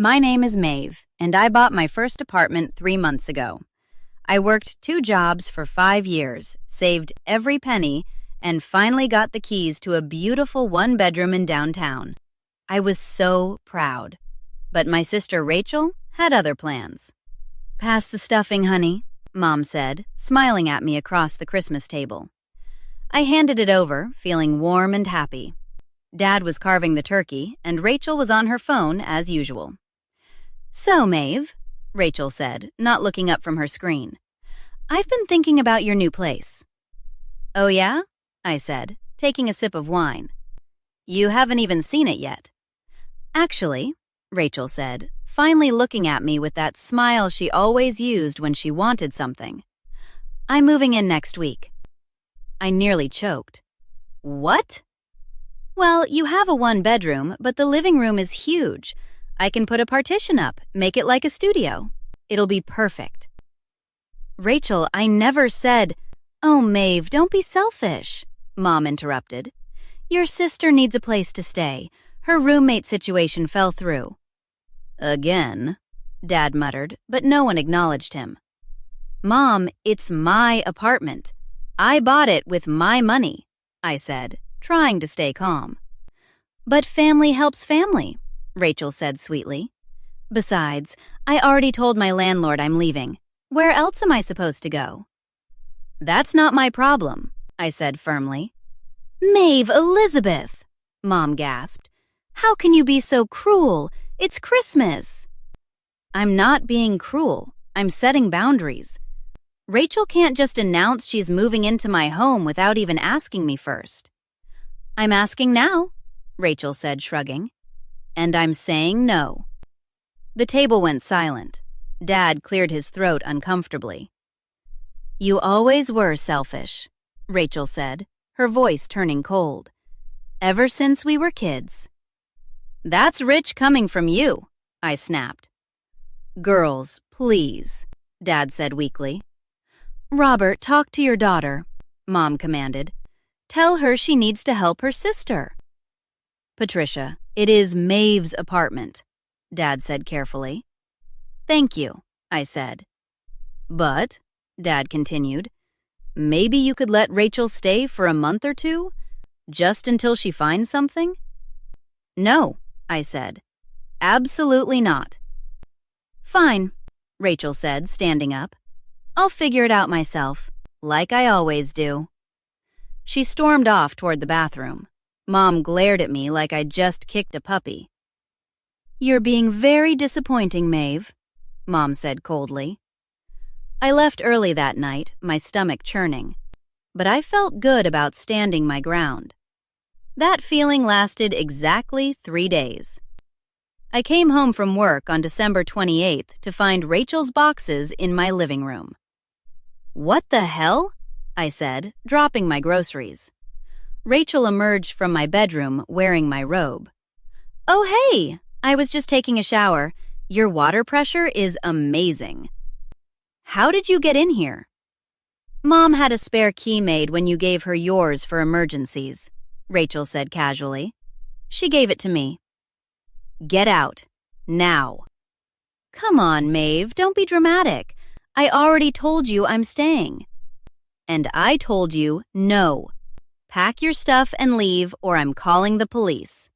My name is Maeve, and I bought my first apartment 3 months ago. I worked 2 jobs for 5 years, saved every penny, and finally got the keys to a beautiful 1-bedroom in downtown. I was so proud. But my sister Rachel had other plans. "Pass the stuffing, honey," Mom said, smiling at me across the Christmas table. I handed it over, feeling warm and happy. Dad was carving the turkey, and Rachel was on her phone as usual. "So, Maeve," Rachel said, not looking up from her screen, "I've been thinking about your new place." "Oh yeah?" I said, taking a sip of wine. "You haven't even seen it yet." "Actually," Rachel said, finally looking at me with that smile she always used when she wanted something, "I'm moving in next week." I nearly choked. "What?" "Well, you have a 1-bedroom, but the living room is huge. I can put a partition up, make it like a studio. It'll be perfect." "Rachel, I never said—" "Oh, Maeve, don't be selfish," Mom interrupted. "Your sister needs a place to stay. Her roommate situation fell through." "Again," Dad muttered, but no one acknowledged him. "Mom, it's my apartment. I bought it with my money," I said, trying to stay calm. "But family helps family," Rachel said sweetly. "Besides, I already told my landlord I'm leaving. Where else am I supposed to go?" "That's not my problem," I said firmly. "Maeve Elizabeth," Mom gasped. "How can you be so cruel? It's Christmas." "I'm not being cruel. I'm setting boundaries. Rachel can't just announce she's moving into my home without even asking me first." "I'm asking now," Rachel said, shrugging. "And I'm saying no." The table went silent. Dad cleared his throat uncomfortably. "You always were selfish," Rachel said, her voice turning cold. "Ever since we were kids." "That's rich coming from you," I snapped. "Girls, please," Dad said weakly. "Robert, talk to your daughter," Mom commanded. "Tell her she needs to help her sister." "Patricia, it is Maeve's apartment," Dad said carefully. "Thank you," I said. "But," Dad continued, "maybe you could let Rachel stay for a month or 2, just until she finds something?" "No," I said. "Absolutely not." "Fine," Rachel said, standing up. "I'll figure it out myself, like I always do." She stormed off toward the bathroom. Mom glared at me like I'd just kicked a puppy. "You're being very disappointing, Maeve," Mom said coldly. I left early that night, my stomach churning, but I felt good about standing my ground. That feeling lasted exactly 3 days. I came home from work on December 28th to find Rachel's boxes in my living room. "What the hell?" I said, dropping my groceries. Rachel emerged from my bedroom wearing my robe. "Oh, hey! I was just taking a shower. Your water pressure is amazing." "How did you get in here?" "Mom had a spare key made when you gave her yours for emergencies," Rachel said casually. "She gave it to me." "Get out. Now." "Come on, Maeve, don't be dramatic. I already told you I'm staying." "And I told you no. Pack your stuff and leave, or I'm calling the police."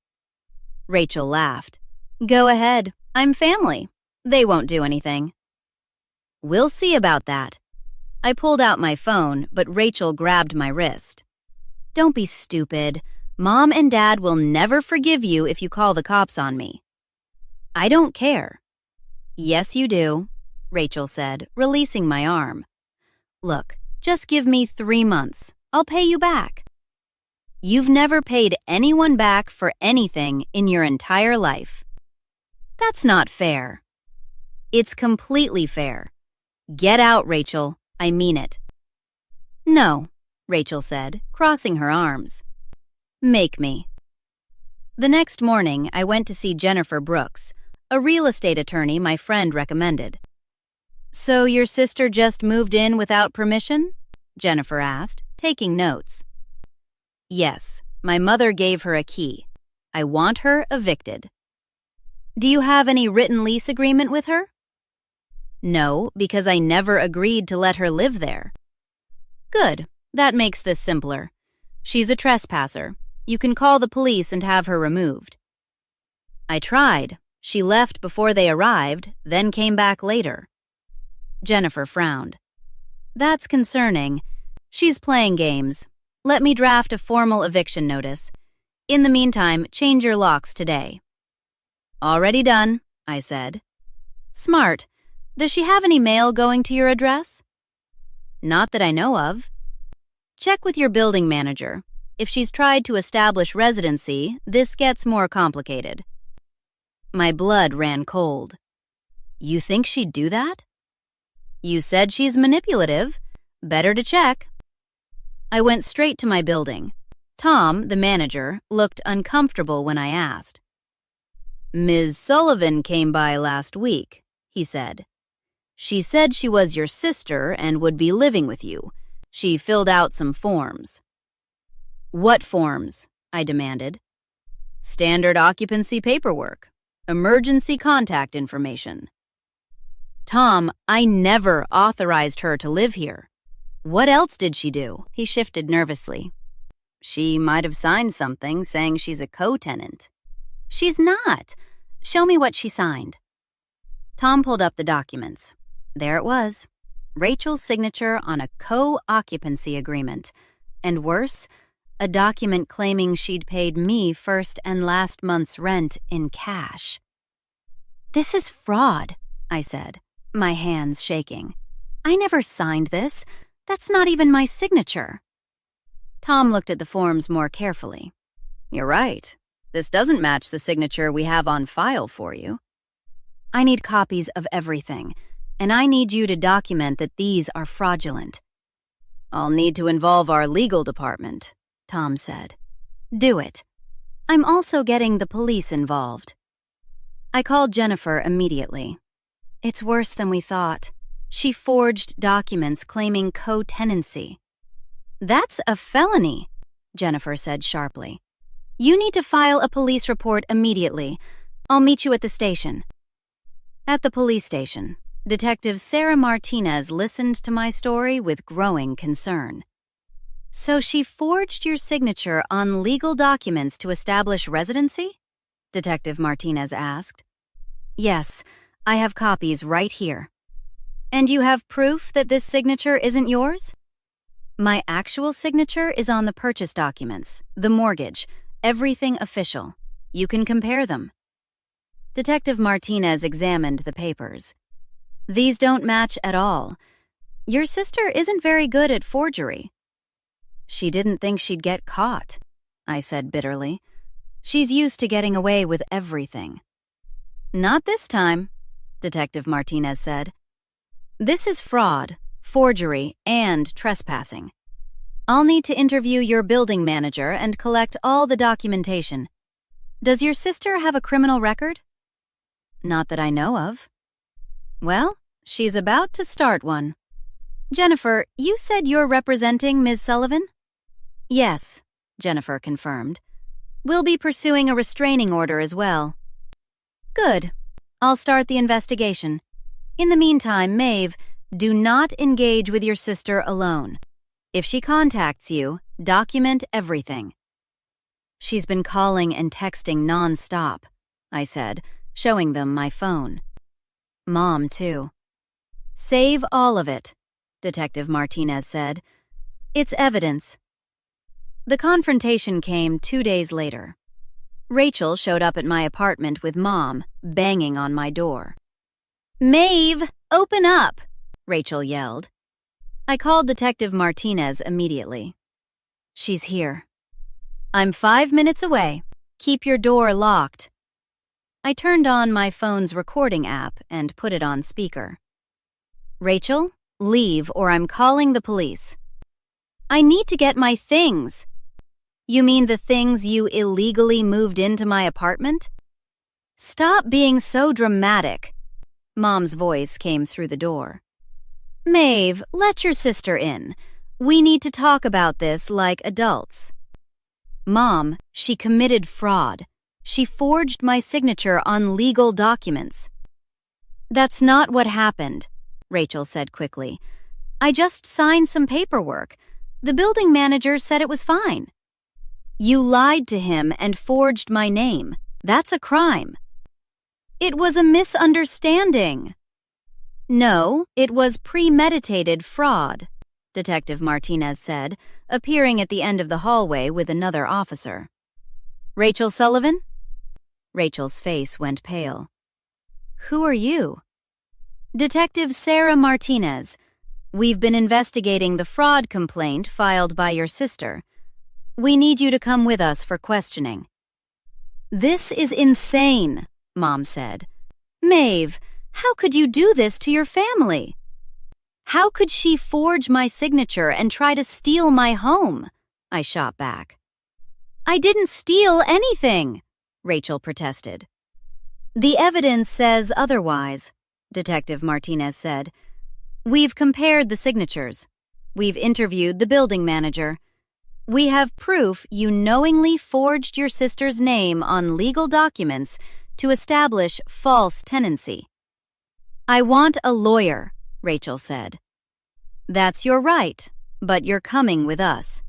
Rachel laughed. "Go ahead. I'm family. They won't do anything." "We'll see about that." I pulled out my phone, but Rachel grabbed my wrist. "Don't be stupid. Mom and Dad will never forgive you if you call the cops on me." "I don't care." "Yes, you do," Rachel said, releasing my arm. "Look, just give me 3 months. I'll pay you back." "You've never paid anyone back for anything in your entire life." "That's not fair." "It's completely fair. Get out, Rachel. I mean it." "No," Rachel said, crossing her arms. "Make me." The next morning, I went to see Jennifer Brooks, a real estate attorney my friend recommended. "So your sister just moved in without permission?" Jennifer asked, taking notes. "Yes, my mother gave her a key. I want her evicted." Do you have any written lease agreement with her? No, because I never agreed to let her live there. Good. That makes this simpler. She's a trespasser. You can call the police and have her removed. I tried. She left before they arrived, then came back later. Jennifer frowned. That's concerning. She's playing games. Let me draft a formal eviction notice. In the meantime, change your locks today. Already done, I said. Smart. Does she have any mail going to your address? Not that I know of. Check with your building manager. If she's tried to establish residency, this gets more complicated. My blood ran cold. You think she'd do that? You said she's manipulative. Better to check. I went straight to my building. Tom, the manager, looked uncomfortable when I asked. Ms. Sullivan came by last week, he said. She said she was your sister and would be living with you. She filled out some forms. What forms? I demanded. Standard occupancy paperwork. Emergency contact information. Tom, I never authorized her to live here. What else did she do? He shifted nervously. She might have signed something saying she's a co-tenant. She's not. Show me what she signed. Tom pulled up the documents. There it was. Rachel's signature on a co-occupancy agreement. And worse, a document claiming she'd paid me first and last month's rent in cash. This is fraud, I said, my hands shaking. I never signed this. That's not even my signature. Tom looked at the forms more carefully. You're right. This doesn't match the signature we have on file for you. I need copies of everything, and I need you to document that these are fraudulent. I'll need to involve our legal department, Tom said. Do it. I'm also getting the police involved. I called Jennifer immediately. It's worse than we thought. She forged documents claiming co-tenancy. That's a felony, Jennifer said sharply. You need to file a police report immediately. I'll meet you at the station. At the police station, Detective Sarah Martinez listened to my story with growing concern. So she forged your signature on legal documents to establish residency? Detective Martinez asked. Yes, I have copies right here. And you have proof that this signature isn't yours? My actual signature is on the purchase documents, the mortgage, everything official. You can compare them. Detective Martinez examined the papers. These don't match at all. Your sister isn't very good at forgery. She didn't think she'd get caught, I said bitterly. She's used to getting away with everything. Not this time, Detective Martinez said. This is fraud, forgery, and trespassing. I'll need to interview your building manager and collect all the documentation. Does your sister have a criminal record? Not that I know of. Well, she's about to start one. Jennifer, you said you're representing Ms. Sullivan? Yes, Jennifer confirmed. We'll be pursuing a restraining order as well. Good. I'll start the investigation. In the meantime, Maeve, do not engage with your sister alone. If she contacts you, document everything. She's been calling and texting non-stop, I said, showing them my phone. Mom, too. Save all of it, Detective Martinez said. It's evidence. The confrontation came 2 days later. Rachel showed up at my apartment with Mom, banging on my door. Maeve, open up, Rachel yelled. I called Detective Martinez immediately. She's here. I'm 5 minutes away. Keep your door locked. I turned on my phone's recording app and put it on speaker. Rachel, leave or I'm calling the police. I need to get my things. You mean the things you illegally moved into my apartment? Stop being so dramatic. Mom's voice came through the door. Maeve, let your sister in. We need to talk about this like adults. Mom, she committed fraud. She forged my signature on legal documents. That's not what happened, Rachel said quickly. I just signed some paperwork. The building manager said it was fine. You lied to him and forged my name. That's a crime. It was a misunderstanding. No, it was premeditated fraud, Detective Martinez said, appearing at the end of the hallway with another officer. Rachel Sullivan? Rachel's face went pale. Who are you? Detective Sarah Martinez. We've been investigating the fraud complaint filed by your sister. We need you to come with us for questioning. This is insane, Mom said. Maeve, how could you do this to your family? How could she forge my signature and try to steal my home? I shot back. I didn't steal anything, Rachel protested. The evidence says otherwise, Detective Martinez said. We've compared the signatures. We've interviewed the building manager. We have proof you knowingly forged your sister's name on legal documents to establish false tenancy. I want a lawyer, Rachel said. That's your right, but you're coming with us.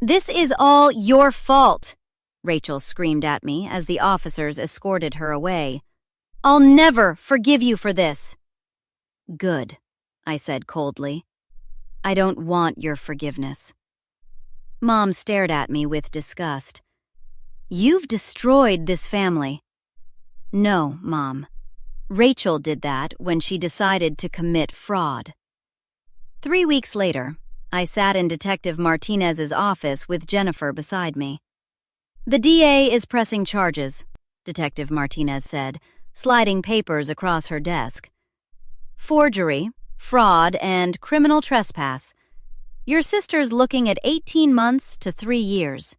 This is all your fault, Rachel screamed at me as the officers escorted her away. I'll never forgive you for this. Good, I said coldly. I don't want your forgiveness. Mom stared at me with disgust. You've destroyed this family. No, Mom. Rachel did that when she decided to commit fraud. 3 weeks later, I sat in Detective Martinez's office with Jennifer beside me. The DA is pressing charges, Detective Martinez said, sliding papers across her desk. Forgery, fraud, and criminal trespass. Your sister's looking at 18 months to 3 years.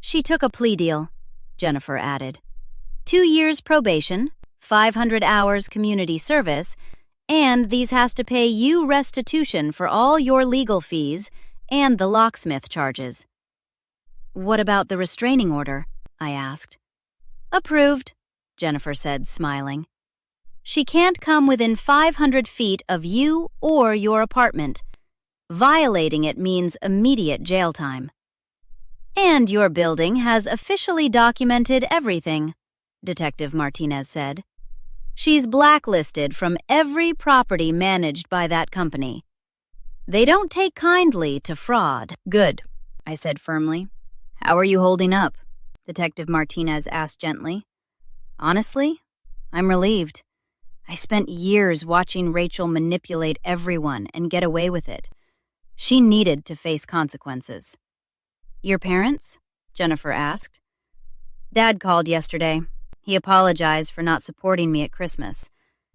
She took a plea deal, Jennifer added. 2 years probation, 500 hours community service, and these has to pay you restitution for all your legal fees and the locksmith charges. What about the restraining order? I asked. Approved, Jennifer said, smiling. She can't come within 500 feet of you or your apartment. Violating it means immediate jail time. And your building has officially documented everything, Detective Martinez said. She's blacklisted from every property managed by that company. They don't take kindly to fraud. Good, I said firmly. How are you holding up? Detective Martinez asked gently. Honestly, I'm relieved. I spent years watching Rachel manipulate everyone and get away with it. She needed to face consequences. Your parents? Jennifer asked. Dad called yesterday. He apologized for not supporting me at Christmas.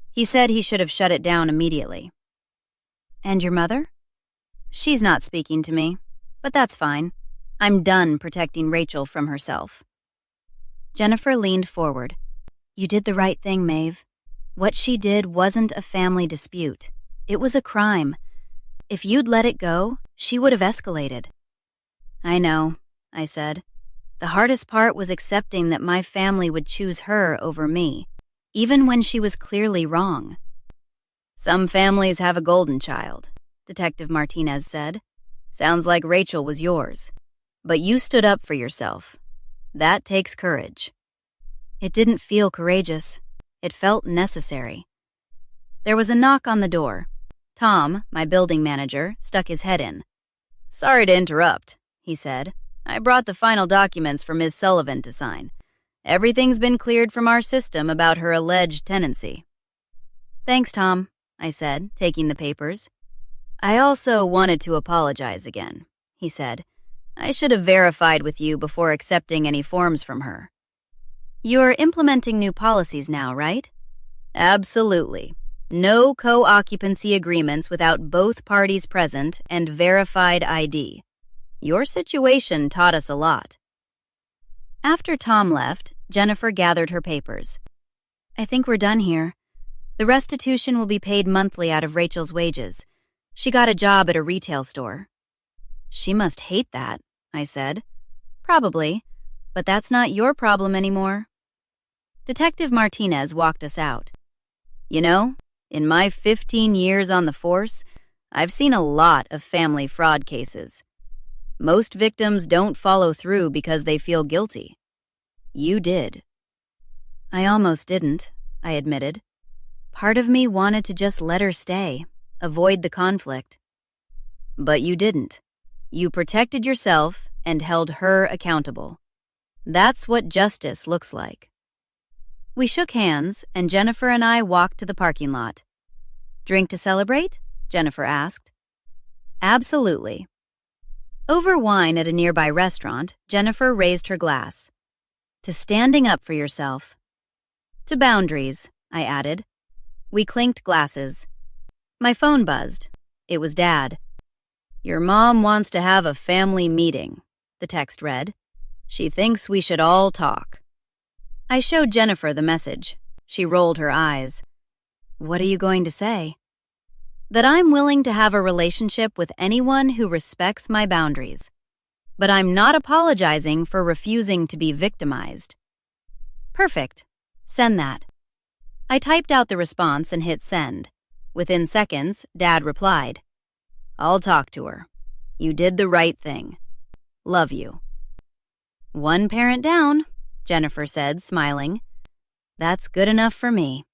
He said he should have shut it down immediately. And your mother? She's not speaking to me, but that's fine. I'm done protecting Rachel from herself. Jennifer leaned forward. You did the right thing, Maeve. What she did wasn't a family dispute. It was a crime. If you'd let it go, she would have escalated. I know, I said. The hardest part was accepting that my family would choose her over me, even when she was clearly wrong. Some families have a golden child, Detective Martinez said. Sounds like Rachel was yours. But you stood up for yourself. That takes courage. It didn't feel courageous. It felt necessary. There was a knock on the door. Tom, my building manager, stuck his head in. Sorry to interrupt, he said. I brought the final documents for Ms. Sullivan to sign. Everything's been cleared from our system about her alleged tenancy. Thanks, Tom, I said, taking the papers. I also wanted to apologize again, he said. I should have verified with you before accepting any forms from her. You're implementing new policies now, right? Absolutely. No co-occupancy agreements without both parties present and verified ID. Your situation taught us a lot. After Tom left, Jennifer gathered her papers. I think we're done here. The restitution will be paid monthly out of Rachel's wages. She got a job at a retail store. She must hate that, I said. Probably. But that's not your problem anymore. Detective Martinez walked us out. You know, in my 15 years on the force, I've seen a lot of family fraud cases. Most victims don't follow through because they feel guilty. You did. I almost didn't, I admitted. Part of me wanted to just let her stay, avoid the conflict. But you didn't. You protected yourself and held her accountable. That's what justice looks like. We shook hands, and Jennifer and I walked to the parking lot. Drink to celebrate? Jennifer asked. Absolutely. Over wine at a nearby restaurant, Jennifer raised her glass. To standing up for yourself. To boundaries, I added. We clinked glasses. My phone buzzed. It was Dad. Your mom wants to have a family meeting, the text read. She thinks we should all talk. I showed Jennifer the message. She rolled her eyes. What are you going to say? That I'm willing to have a relationship with anyone who respects my boundaries. But I'm not apologizing for refusing to be victimized. Perfect. Send that. I typed out the response and hit send. Within seconds, Dad replied, I'll talk to her. You did the right thing. Love you. One parent down, Jennifer said, smiling. That's good enough for me.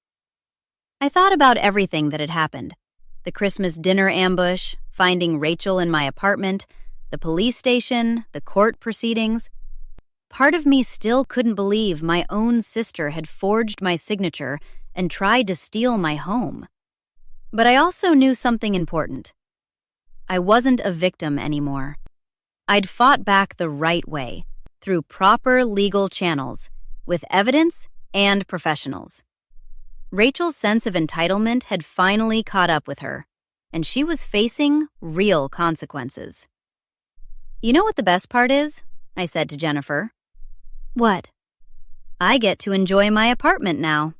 I thought about everything that had happened. The Christmas dinner ambush, finding Rachel in my apartment, the police station, the court proceedings. Part of me still couldn't believe my own sister had forged my signature and tried to steal my home. But I also knew something important. I wasn't a victim anymore. I'd fought back the right way, through proper legal channels, with evidence and professionals. Rachel's sense of entitlement had finally caught up with her, and she was facing real consequences. You know what the best part is? I said to Jennifer. What? I get to enjoy my apartment now.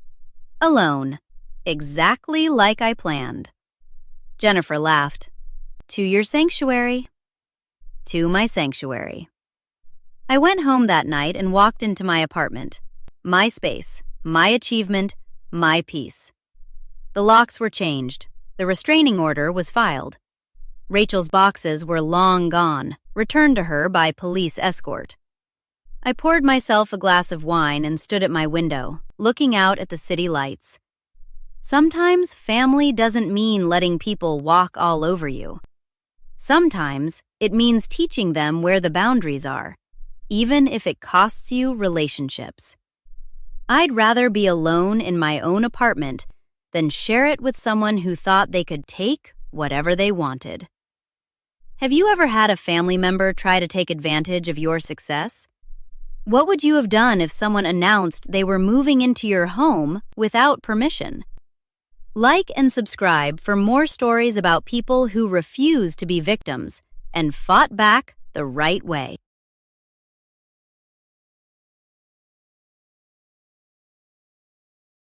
Alone. Exactly like I planned. Jennifer laughed. To your sanctuary. To my sanctuary. I went home that night and walked into my apartment. My space, my achievement, my peace. The locks were changed. The restraining order was filed. Rachel's boxes were long gone, returned to her by police escort. I poured myself a glass of wine and stood at my window, looking out at the city lights. Sometimes family doesn't mean letting people walk all over you. Sometimes it means teaching them where the boundaries are, even if it costs you relationships. I'd rather be alone in my own apartment than share it with someone who thought they could take whatever they wanted. Have you ever had a family member try to take advantage of your success? What would you have done if someone announced they were moving into your home without permission? Like and subscribe for more stories about people who refuse to be victims and fought back the right way.